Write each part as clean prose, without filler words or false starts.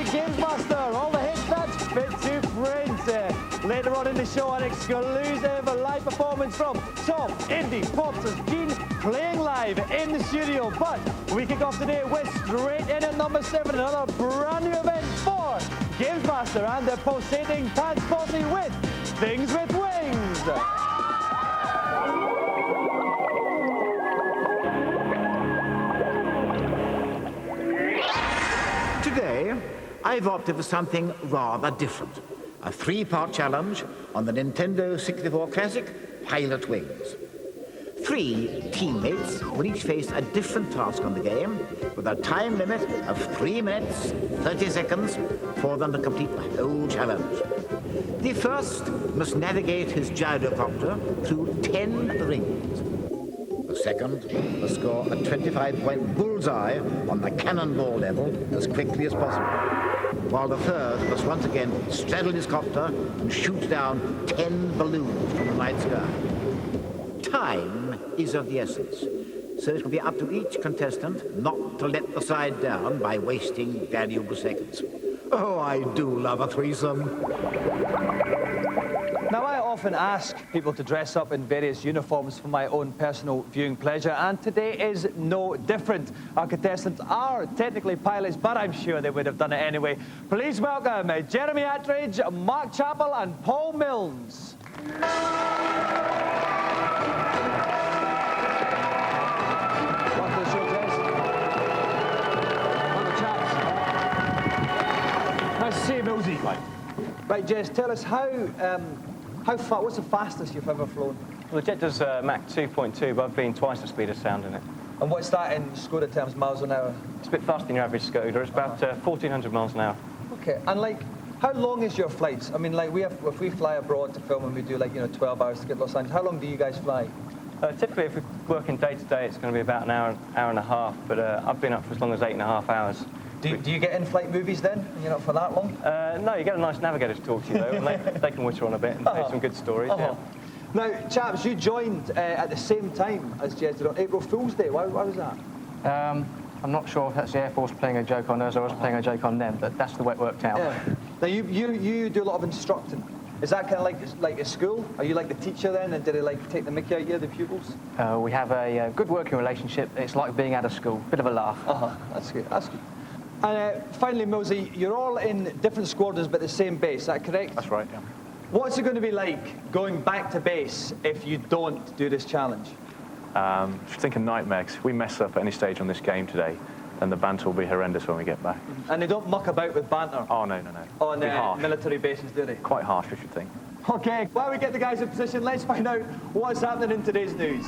GamesMaster, all the hits that fit to print. Later on in the show, an exclusive live performance from top indie popsters Gene playing live in the studio. But we kick off today with straight in at number 7, another brand new event for GamesMaster and their pulsating pants posse with Things with Wings. Today, I've opted for something rather different. A 3-part challenge on the Nintendo 64 classic, Pilot Wings. 3 teammates will each face a different task on the game with a time limit of 3 minutes, 30 seconds for them to complete the whole challenge. The first must navigate his gyrocopter through 10 rings. The second must score a 25-point bullseye on the cannonball level as quickly as possible, while the third must once again straddle his copter and shoot down 10 balloons from the night sky. Time is of the essence, so it will be up to each contestant not to let the side down by wasting valuable seconds. Oh, I do love a threesome. Now, I often ask people to dress up in various uniforms for my own personal viewing pleasure, and today is no different. Our contestants are technically pilots, but I'm sure they would have done it anyway. Please welcome Jeremy Attridge, Mark Chappell, and Paul Milnes. Welcome to the show, Jez. Welcome, chaps. Nice to see you, Millsy. Right, Jez, tell us how far, what's the fastest you've ever flown? Well, the jet does Mach 2.2, but I've been twice the speed of sound in it. And what's that in Skoda terms, miles an hour? It's a bit faster than your average Skoda. It's about 1,400 miles an hour. Okay, and like, how long is your flights? I mean, like, if we fly abroad to film and we do, like, 12 hours to get to Los Angeles, how long do you guys fly? Typically, if we're working day to day, it's going to be about an hour and a half, but I've been up for as long as 8.5 hours. Do you get in-flight movies then, and you're not for that long? No, you get a nice navigator to talk to you, though, and they can witter on a bit and tell some good stories. Yeah. Now, chaps, you joined at the same time as Jez did on April Fool's Day. Why was that? I'm not sure if that's the Air Force playing a joke on us or us playing a joke on them, but that's the way it worked out. Yeah. Now, you do a lot of instructing. Is that kind of like a school? Are you like the teacher then, and did they like take the mickey out of you, the pupils? We have a good working relationship. It's like being out of school. Bit of a laugh. That's good. That's good. And finally, Millsy, you're all in different squadrons but the same base, is that correct? That's right, yeah. What's it going to be like going back to base if you don't do this challenge? If you think of nightmare, 'cause if we mess up at any stage on this game today, then the banter will be horrendous when we get back. And they don't muck about with banter? Oh, no. On military bases, do they? Quite harsh, I should think. OK, while we get the guys in position, let's find out what's happening in today's news.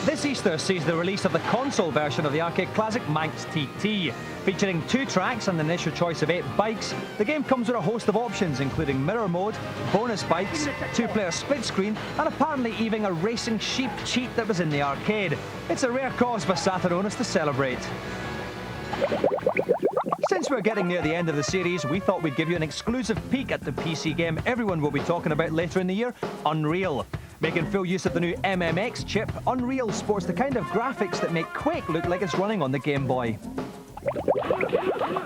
This Easter sees the release of the console version of the arcade classic Manx TT. Featuring 2 tracks and an initial choice of 8 bikes, the game comes with a host of options, including mirror mode, bonus bikes, 2-player split screen, and apparently even a racing sheep cheat that was in the arcade. It's a rare cause for Saturn owners to celebrate. Since we're getting near the end of the series, we thought we'd give you an exclusive peek at the PC game everyone will be talking about later in the year, Unreal. Making full use of the new MMX chip, Unreal sports the kind of graphics that make Quake look like it's running on the Game Boy.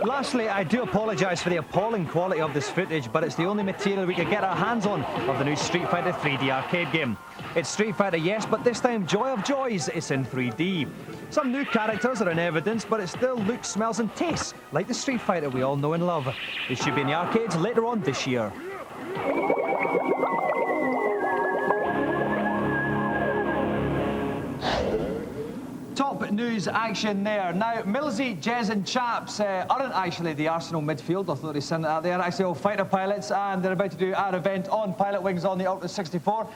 Lastly, I do apologise for the appalling quality of this footage, but it's the only material we could get our hands on of the new Street Fighter 3D arcade game. It's Street Fighter, yes, but this time, joy of joys, it's in 3D. Some new characters are in evidence, but it still looks, smells and tastes like the Street Fighter we all know and love. It should be in the arcades later on this year. Top news action there. Now, Millsy, Jez and Chaps aren't actually the Arsenal midfield, although they sent it out. They are actually all fighter pilots, and they're about to do our event on Pilot Wings on the Ultra 64.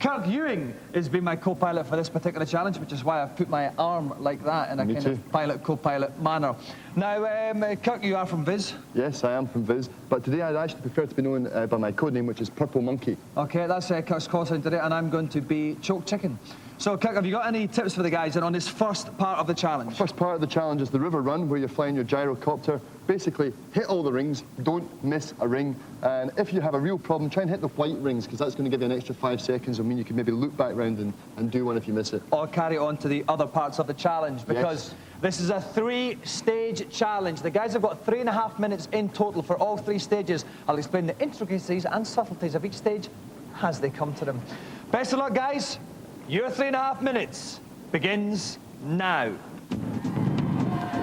Kirk Ewing has been my co-pilot for this particular challenge, which is why I've put my arm like that in a kind of pilot-co-pilot manner. Now, Kirk, you are from Viz? Yes, I am from Viz, but today I'd actually prefer to be known by my codename, which is Purple Monkey. OK, that's Kirk's call sign today, and I'm going to be Choke Chicken. So, Kirk, have you got any tips for the guys on this first part of the challenge? First part of the challenge is the river run, where you're flying your gyrocopter. Basically, hit all the rings, don't miss a ring. And if you have a real problem, try and hit the white rings, because that's going to give you an extra 5 seconds. It'll mean you can maybe loop back round and do one if you miss it. Or carry on to the other parts of the challenge, because this is a 3-stage challenge. The guys have got 3.5 minutes in total for all 3 stages. I'll explain the intricacies and subtleties of each stage as they come to them. Best of luck, guys. Your 3.5 minutes begins now.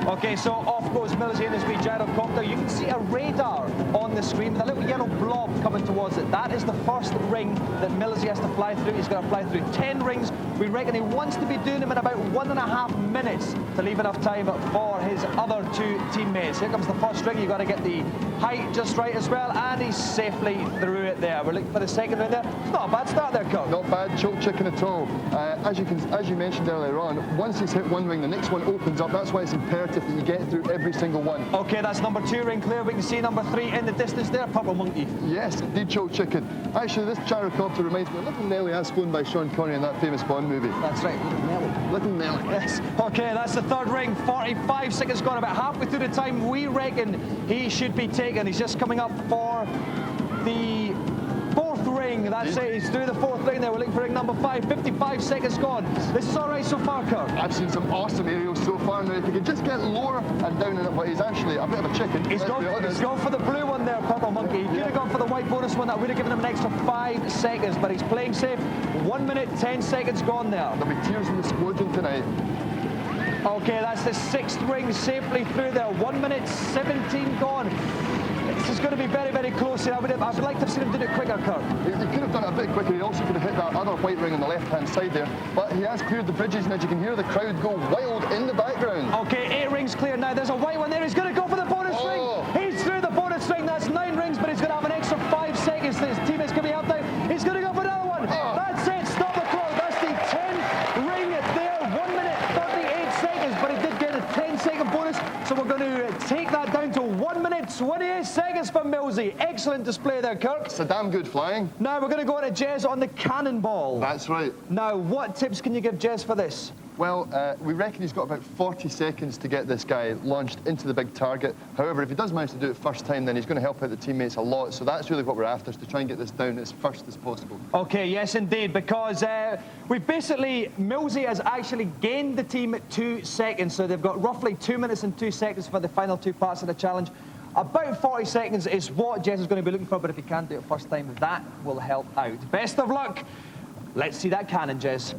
Okay, so off goes Millsy in his wee gyrocopter. You can see a radar on the screen with a little yellow blob coming towards it. That is the first ring that Millsy has to fly through. He's going to fly through 10 rings. We reckon he wants to be doing them in about 1.5 minutes to leave enough time for his other 2 teammates. Here comes the first ring. You've got to get the height just right as well, and he's safely through it there. We're looking for the second ring there. It's not a bad start there, Kirk. Not bad, choke chicken at all. As you mentioned earlier on, once he's hit one ring, the next one opens up. That's why it's imperative that you get through every single one. Okay, that's number 2 ring clear. We can see number 3 in the distance there, Purple Monkey. Yes, indeed, choke chicken. Actually, this gyrocopter reminds me of Little Nelly, as flown by Sean Connery in that famous Bond movie. That's right, Little Nelly. Little Nelly. Yes. Okay, that's the 3rd ring. 45 seconds gone, about halfway through the time we reckon he should be taken. He's just coming up for the 4th ring. That's it. He's through the 4th ring there. We're looking for ring number 5. 55 seconds gone. This is all right so far, Kirk. I've seen some awesome aerials so far. Now, if he could just get lower and down in it, but he's actually a bit of a chicken. He's gone for the blue one there, Purple Monkey. He could have gone for the white bonus one. That would have given him an extra 5 seconds, but he's playing safe. 1 minute, 10 seconds gone there. There'll be tears in the squadron tonight. Okay, that's the 6th ring safely through there. 1 minute, 17 gone. This is going to be very, very close here. I would like to have seen him do it quicker, Kirk. He could have done it a bit quicker. He also could have hit that other white ring on the left-hand side there. But he has cleared the bridges, and as you can hear the crowd go wild in the background. Okay, 8 rings clear now. There's a white one there. He's going to go for the bonus ring. He's through the bonus ring. That's 9 rings, but he's going to have an extra 5 seconds. His teammates can be helped out. He's going to go for another one. That's it. Stop the clock. That's the 10th ring there. 1 minute, 38 seconds, but he did get a 10-second bonus. So we're going to take that down to 1 minute, 28 seconds for Millsy. Excellent display there, Kirk. It's a damn good flying. Now we're going to go on to Jez on the cannonball. That's right. Now, what tips can you give Jez for this? Well, we reckon he's got about 40 seconds to get this guy launched into the big target. However, if he does manage to do it first time, then he's going to help out the teammates a lot. So that's really what we're after, is to try and get this down as first as possible. Okay, yes, indeed, because we've basically, Millsy has actually gained the team 2 seconds. So they've got roughly 2 minutes and 2 seconds for the final 2 parts of the challenge. About 40 seconds is what Jez is going to be looking for, but if he can do it first time, that will help out. Best of luck. Let's see that cannon, Jez.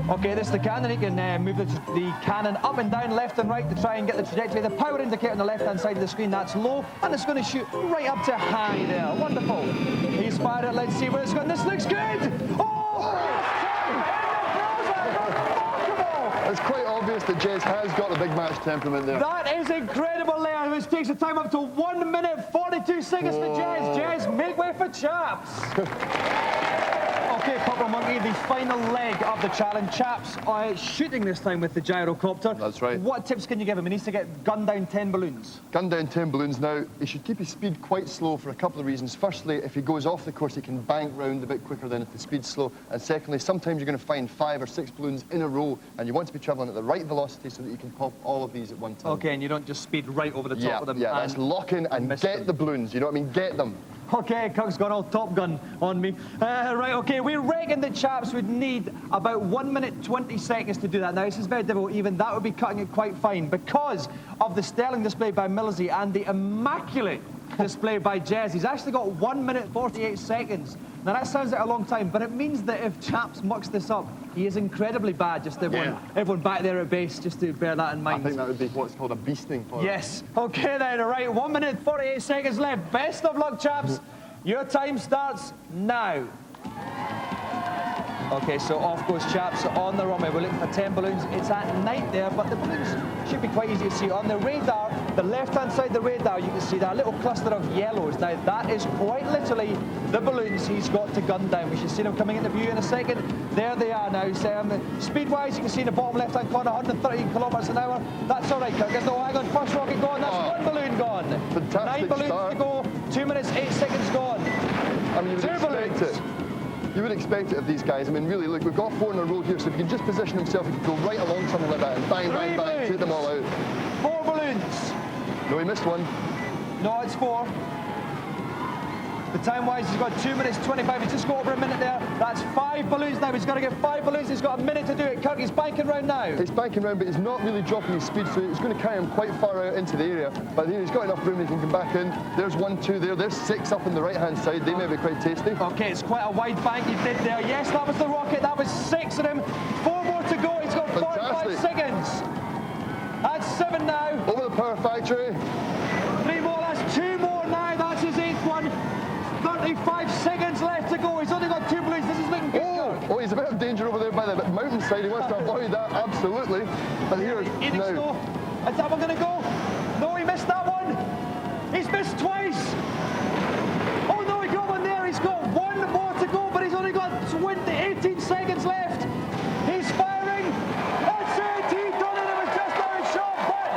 Okay, this is the cannon. He can move the cannon up and down, left and right to try and get the trajectory. The power indicator on the left-hand side of the screen, that's low, and it's going to shoot right up to high there. Wonderful. He's fired it. Let's see where it's going. This looks good. It's quite obvious that Jez has got the big match temperament there. That is incredible there, which takes the time up to 1 minute, 42 seconds for Jez. Jez, make way for Chaps. Okay, Purple Monkey, the final leg of the challenge. Chaps shooting this time with the gyrocopter. That's right. What tips can you give him? He needs to get gunned down 10 balloons. Gunned down 10 balloons. Now, he should keep his speed quite slow for a couple of reasons. Firstly, if he goes off the course, he can bank round a bit quicker than if the speed's slow. And secondly, sometimes you're going to find 5 or 6 balloons in a row, and you want to be travelling at the right velocity so that you can pop all of these at one time. Okay, and you don't just speed right over the top of them. Yeah, that's lock in and get the balloons. You know what I mean? Get them. Okay, Kirk's gone all Top Gun on me. Right, okay, we reckon that Chaps would need about 1 minute, 20 seconds to do that. Now, this is very difficult. Even that would be cutting it quite fine because of the sterling display by Millsy and the immaculate display by Jez. He's actually got 1 minute, 48 seconds. Now, that sounds like a long time, but it means that if Chaps mucks this up, he is incredibly bad. Just everyone back there at base, just to bear that in mind. I think that would be what's called a beasting for Yes. Okay, then, all right. 1 minute, 48 seconds left. Best of luck, Chaps. Your time starts now. Okay, so off goes Chaps on the runway. We're looking for 10 balloons. It's at night there, but the balloons should be quite easy to see. On the radar, the left-hand side of the radar, you can see that little cluster of yellows. Now, that is quite literally the balloons he's got to gun down. We should see them coming into view in a second. There they are now. Speed-wise, you can see in the bottom left-hand corner, 130 kilometres an hour. That's all right, Kirk. No, hang on. First rocket gone. That's 1 balloon gone. Fantastic 9 balloons start. to go. 2 minutes, 8 seconds gone. I mean, you would 2 expect balloons. it. You would expect it of these guys. I mean, really, look, we've got 4 in a row here, so if he can just position himself, he can go right along something like that and bang, bang, bang, shoot them all out. 4 balloons. No, he missed one. No, it's 4. The time-wise, he's got 2 minutes 25. He's just got over a minute there. That's 5 balloons now. He's got to get 5 balloons. He's got a minute to do it. Kirk, he's banking round now. He's banking round, but he's not really dropping his speed, so it's going to carry him quite far out into the area. But here he's got enough room he can come back in. There's 1, 2 there. There's 6 up on the right-hand side. They may be quite tasty. Okay, it's quite a wide bank he did there. Yes, that was the rocket. That was 6 of them. 4 more to go. He's got 45 seconds. That's 7 now. Over the power factory. 3 more. That's 2 more now. That's his 8th one. 35 seconds left to go. He's only got 2 balloons. This is looking good. Oh, he's a bit of danger over there by the mountainside. He wants to avoid that, absolutely. But here, now. Is that one going to go? No, he missed that one. He's missed twice. Oh, no, he got one there. He's got 1 more to go, but he's only got 18 seconds left. He's firing. That's it. He done it. It was just outshot, but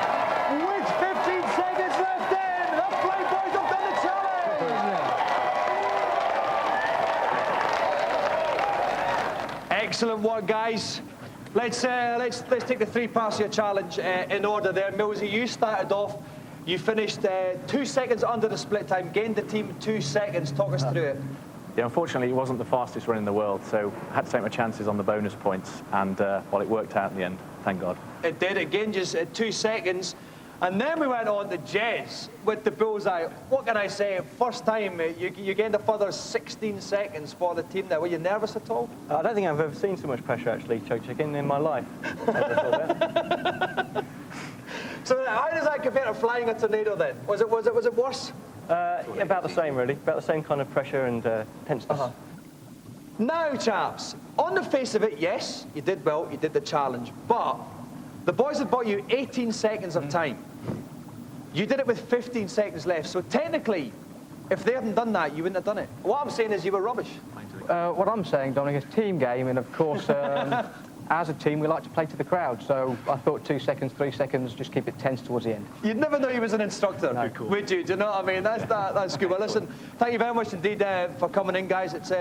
with 15 seconds left in, the Flight Boys have done the challenge. Excellent work, guys. Let's take the 3 parts of your challenge in order there. Millsy, you started off. You finished 2 seconds under the split time, gained the team 2 seconds. Talk us through it. Yeah, unfortunately, it wasn't the fastest run in the world, so I had to take my chances on the bonus points, and well, it worked out in the end, thank God. It did. It gained just 2 seconds. And then we went on to Jez with the bullseye. What can I say? First time, you gained a further 16 seconds for the team there. Were you nervous at all? I don't think I've ever seen so much pressure, actually, Choke Chicken, in my life. So how does that compare to flying a tornado then? Was it worse? About the same, really. About the same kind of pressure and tenseness. Now, chaps, on the face of it, yes, you did well, you did the challenge, but the boys had bought you 18 seconds of time. You did it with 15 seconds left, so technically, if they hadn't done that, you wouldn't have done it. What I'm saying is you were rubbish. What I'm saying, Dominic, is team game, and of course, as a team, we like to play to the crowd. So I thought 2 seconds, 3 seconds, just keep it tense towards the end. You'd never know he was an instructor, would you? Do you know what I mean? That's good. Well, listen, thank you very much indeed for coming in, guys. It's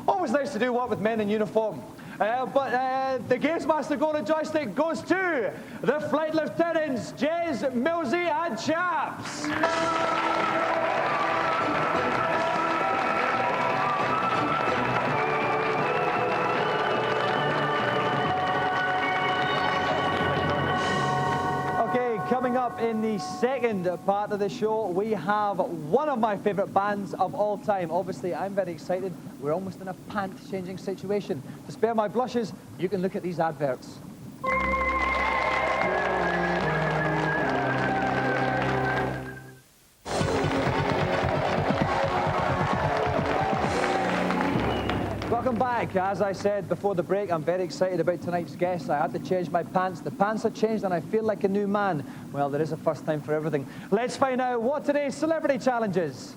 always nice to do work with men in uniform. But the GamesMaster Golden Joystick goes to the Flight Lieutenants, Jez, Millsy, and Chaps. Okay, coming up in the second part of the show, we have one of my favourite bands of all time. Obviously, I'm very excited. We're almost in a pant-changing situation. To spare my blushes, you can look at these adverts. Welcome back. As I said before the break, I'm very excited about tonight's guests. I had to change my pants. The pants have changed and I feel like a new man. Well, there is a first time for everything. Let's find out what today's celebrity challenge is.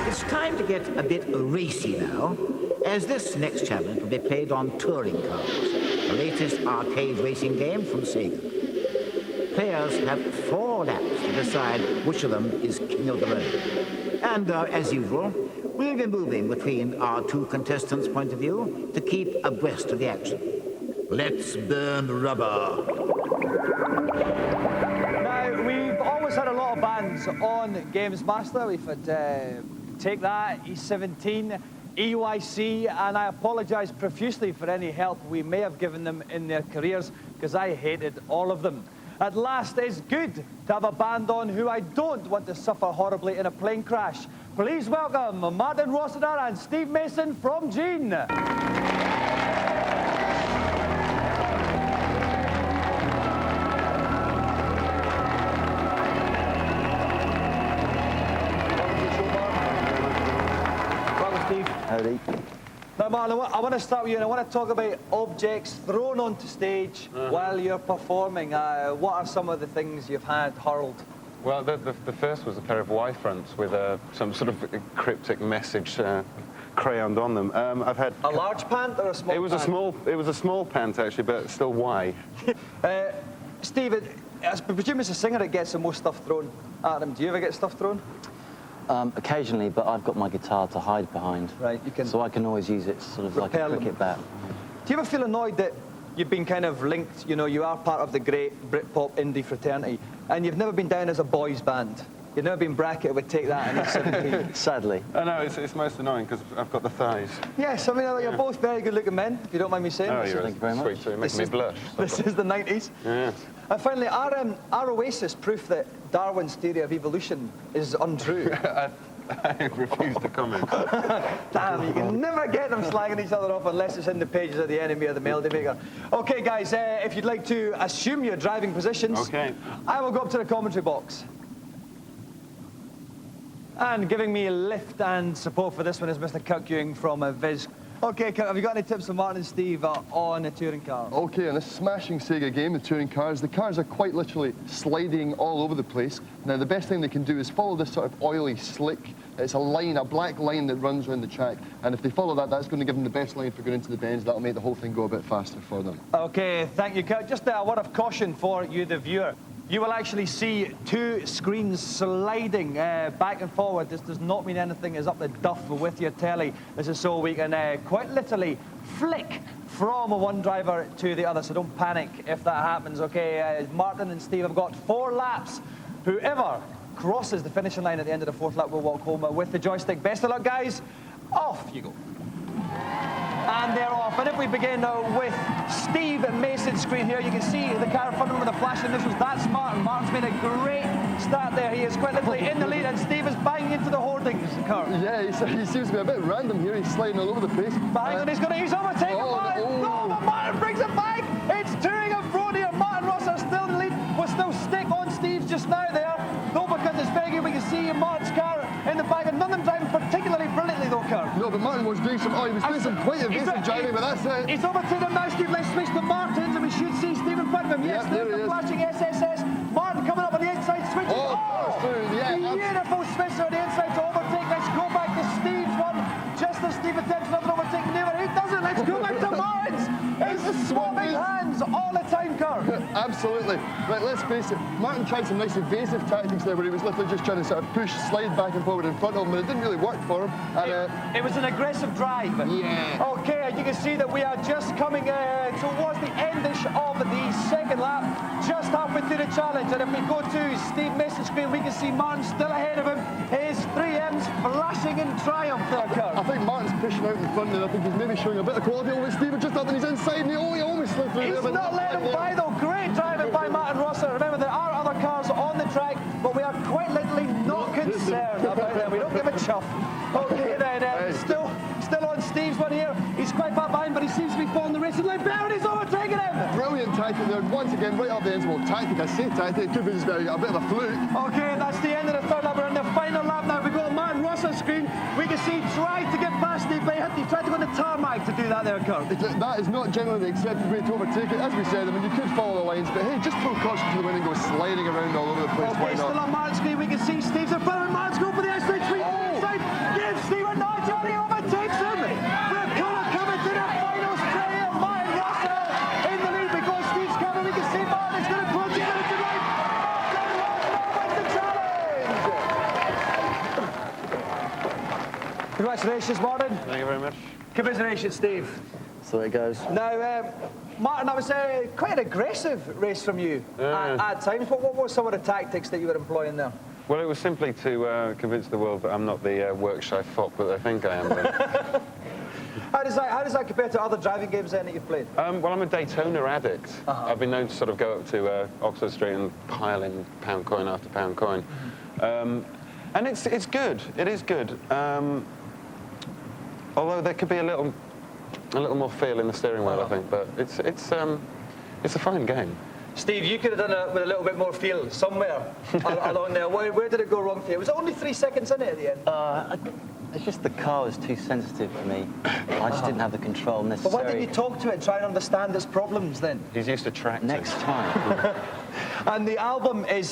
It's time to get a bit racy now, as this next challenge will be played on touring cars, the latest arcade racing game from Sega. Players have 4 laps to decide which of them is king of the road. And as usual, we'll be moving between our 2 contestants' point of view to keep abreast of the action. Let's burn rubber. Now, we've always had a lot of bands on GamesMaster. We've had Take That, E17, EYC, and I apologise profusely for any help we may have given them in their careers, because I hated all of them. At last, it's good to have a band on who I don't want to suffer horribly in a plane crash. Please welcome Martin Rossiter and Steve Mason from Gene. Howdy. Now, Martin, I want to start with you, and I want to talk about objects thrown onto stage while you're performing. What are some of the things you've had hurled? Well, the first was a pair of Y-fronts with some sort of cryptic message crayoned on them. I've had A large pant or a small It was pant? it was a small pant actually, but still Y. Steve, I presume it's a singer that gets the most stuff thrown at him. Do you ever get stuff thrown? Occasionally, but I've got my guitar to hide behind. Right, you can... So I can always use it sort of like a cricket bat. Do you ever feel annoyed that you've been kind of linked, you know, you are part of the great Britpop indie fraternity, and you've never been down as a boys band? You've never been bracketed with Take That and It's 17. Sadly. I know, it's most annoying because I've got the thighs. Yes, I mean, you're both very good-looking men, if you don't mind me saying. Oh, you're Thank you very much. sweet too, making me blush. This is the 90s. Yeah. And finally, our Oasis proof that Darwin's theory of evolution is untrue. I refuse to comment. Damn, you can never get them slagging each other off unless it's in the pages of the Enemy or the Melody Maker. Okay, guys, if you'd like to assume your driving positions, Okay. I will go up to the commentary box. And giving me a lift and support for this one is Mr. Kirk Ewing from Viz. Okay, Kirk, have you got any tips for Martin and Steve on a touring car? Okay, in this smashing Sega game, the touring cars, the cars are quite literally sliding all over the place. Now, the best thing they can do is follow this sort of oily slick. It's a line, a black line that runs around the track. And if they follow that, that's going to give them the best line for going into the bends. That'll make the whole thing go a bit faster for them. Okay, thank you, Kirk. Just a word of caution for you, the viewer. You will actually see two screens sliding back and forward. This does not mean anything is up the duff with your telly. This is so we can quite literally flick from one driver to the other, so don't panic if that happens. Okay, Martin and Steve have got 4 laps. Whoever crosses the finishing line at the end of the 4th lap will walk home with the joystick. Best of luck, guys. Off you go. And they're off. And if we begin with Steve Mason's screen here, you can see the car in front of him with the flashing initials. That's Martin. Martin's made a great start there. He is quite literally in the lead, and Steve is banging into the hoardings car. Yeah, he seems to be a bit random here. He's sliding all over the place. Hang on, he's overtaken Martin. No, but Martin brings it back. It's touring and fro here. Martin Ross are still in the lead. We'll still stick on Steve's just now there. No, because it's very good. We can see Martin's car in the back, and none of them driving particularly brilliantly though, Kirk. No, but Martin was doing some quite evasive driving, but that's it. He's overtaken him now, Steve. Let's switch to Martin's, and we should see Steve in front of him. Yes, there there's he the is. flashing SSS. Martin coming up on the inside, switching. Oh, yeah, beautiful switch on the inside to overtake. Let's go back to Steve's one. Just as Steve attempts another overtake neighbour. Who does it? Let's go back to Martin's. It's swapping hands all the time, Kirk. Absolutely. Right, let's face it. Martin tried some nice evasive tactics there where he was literally just trying to sort of slide back and forward in front of him, and it didn't really work for him. And, it was an aggressive drive. Yeah. Okay, you can see that we are just coming towards the endish of the 2nd lap, just halfway through the challenge. And if we go to Steve Mason's screen, we can see Martin still ahead of him. His 3Ms flashing in triumph there, Kirk. I think Martin's pushing out in front, and I think he's maybe showing a bit of quality over Steve just up, and he's inside, and he almost slipped through. He's not letting him by though. Great driving by Martin Rosser. Remember, there are other cars on the track, but we are quite literally not concerned about them. We don't give a chuff. Okay then, still on Steve's one here. He's quite far behind, but he seems to be following the racing line. There, and he's overtaking him. Brilliant tactic there. Once again, right up the end. Well, tactic, I say tactic. It could be just a bit of a fluke. Okay, that's the end of the 3rd lap. We're in the final lap now. We go to Martin Rosser's screen. We can see he tried to get past Steve, but he tried to go on the tarmac to do that there, Kirk. That is not generally the accepted way to overtake it. As we said, I mean, you could follow the lines, but hey, just throw caution to the wind and go sliding around all over the place. Okay, still on Martin's screen. We can see Steve's in front of him. Martin's going for the outside swing. Inside. Give Steve a nudge, and he overtakes him. We're coming to the final straight here. Martin Rosser in the lead. We go Steve's coming. We can see Martin's going to close the minute to right. Martin Rosser wins the challenge. Congratulations, Martin. Thank you very much. Commiserations, Steve. So it goes. Now, Martin, that was quite an aggressive race from you at times. What were some of the tactics that you were employing there? Well, it was simply to convince the world that I'm not the work-shy fop that they think I am. How does that compare to other driving games then that you've played? Well, I'm a Daytona addict. I've been known to sort of go up to Oxford Street and pile in pound coin after pound coin. And it's good. It is good. Although there could be a little more feel in the steering wheel, I think. But it's a fine game. Steve, you could have done it with a little bit more feel somewhere along there. Where did it go wrong for you? Was it only 3 seconds in it at the end? It's just the car was too sensitive for me. I just didn't have the control necessary. But why didn't you talk to it and try and understand its problems then? He's used to tractors. Next time. And the album is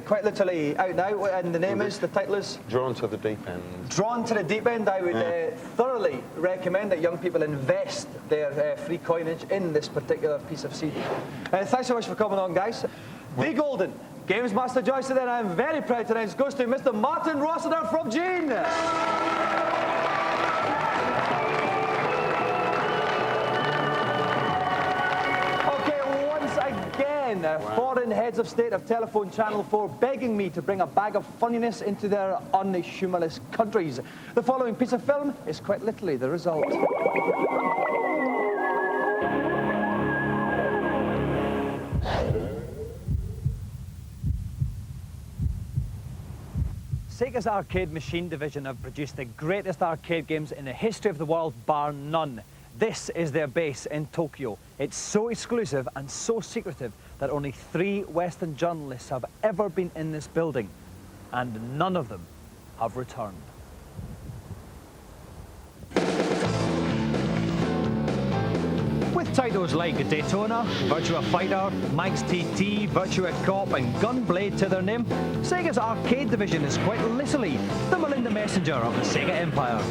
quite literally out now, and the name is, the title is? Drawn to the Deep End. Drawn to the Deep End. I would thoroughly recommend that young people invest their free coinage in this particular piece of CD. Thanks so much for coming on, guys. The Golden GamesMaster Joystick, then, I'm very proud to announce, goes to Mr. Martin Rossiter from Jean. Foreign heads of state of telephone Channel 4 begging me to bring a bag of funniness into their unhumorless countries. The following piece of film is quite literally the result. Sega's arcade machine division have produced the greatest arcade games in the history of the world, bar none. This is their base in Tokyo. It's so exclusive and so secretive that only 3 Western journalists have ever been in this building, and none of them have returned. With titles like Daytona, Virtua Fighter, Max TT, Virtua Cop and Gunblade to their name, Sega's arcade division is quite literally the Melinda Messenger of the Sega Empire.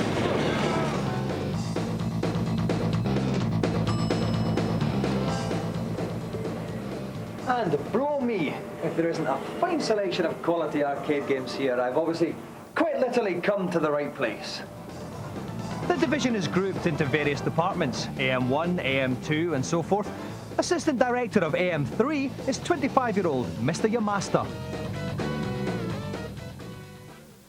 And blow me if there isn't a fine selection of quality arcade games here. I've obviously quite literally come to the right place. The division is grouped into various departments, AM1, AM2 and so forth. Assistant Director of AM3 is 25-year-old Mr. Yamasta.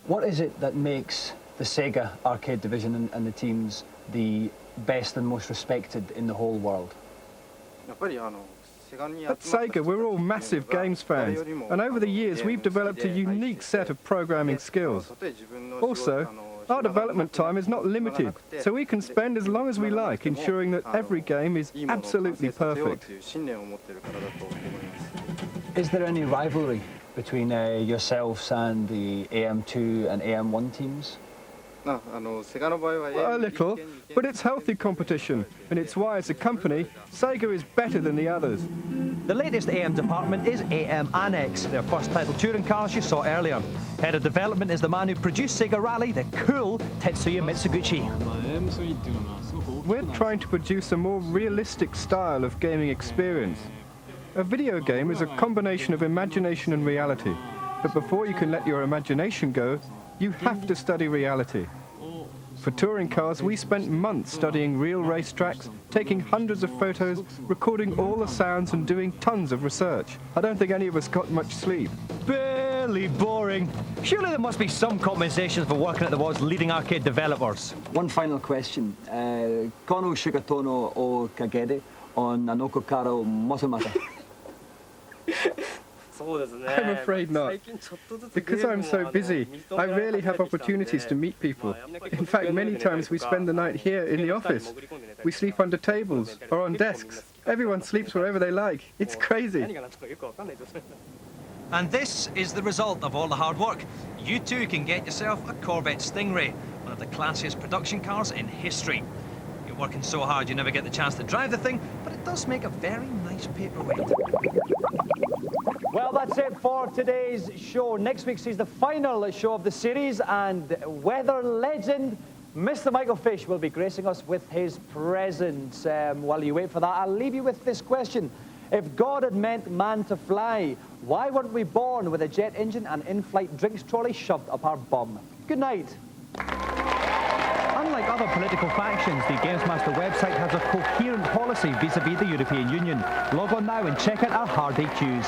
What is it that makes the Sega arcade division and the teams the best and most respected in the whole world? At Sega, we're all massive games fans, and over the years we've developed a unique set of programming skills. Also, our development time is not limited, so we can spend as long as we like ensuring that every game is absolutely perfect. Is there any rivalry between yourselves and the AM2 and AM1 teams? Well, a little, but it's healthy competition, and it's why, as a company, Sega is better than the others. The latest AM department is AM Annex, their first title touring cars you saw earlier. Head of development is the man who produced Sega Rally, the cool Tetsuya Mitsuguchi. We're trying to produce a more realistic style of gaming experience. A video game is a combination of imagination and reality, but before you can let your imagination go, you have to study reality. For touring cars, we spent months studying real racetracks, taking hundreds of photos, recording all the sounds and doing tons of research. I don't think any of us got much sleep. Barely boring. Surely there must be some compensation for working at the world's leading arcade developers. One final question. Kono shigatono o kagede o nanoko karo mosumata? I'm afraid not. Because I'm so busy, I rarely have opportunities to meet people. In fact, many times we spend the night here in the office. We sleep under tables or on desks. Everyone sleeps wherever they like. It's crazy. And this is the result of all the hard work. You too can get yourself a Corvette Stingray, one of the classiest production cars in history. You're working so hard you never get the chance to drive the thing, but it does make a very nice paperweight. Well, that's it for today's show. Next week sees the final show of the series, and weather legend Mr. Michael Fish will be gracing us with his presence. While you wait for that, I'll leave you with this question. If God had meant man to fly, why weren't we born with a jet engine and in-flight drinks trolley shoved up our bum? Good night. Unlike other political factions, the GamesMaster website has a coherent policy vis-à-vis the European Union. Log on now and check out our hard AQs.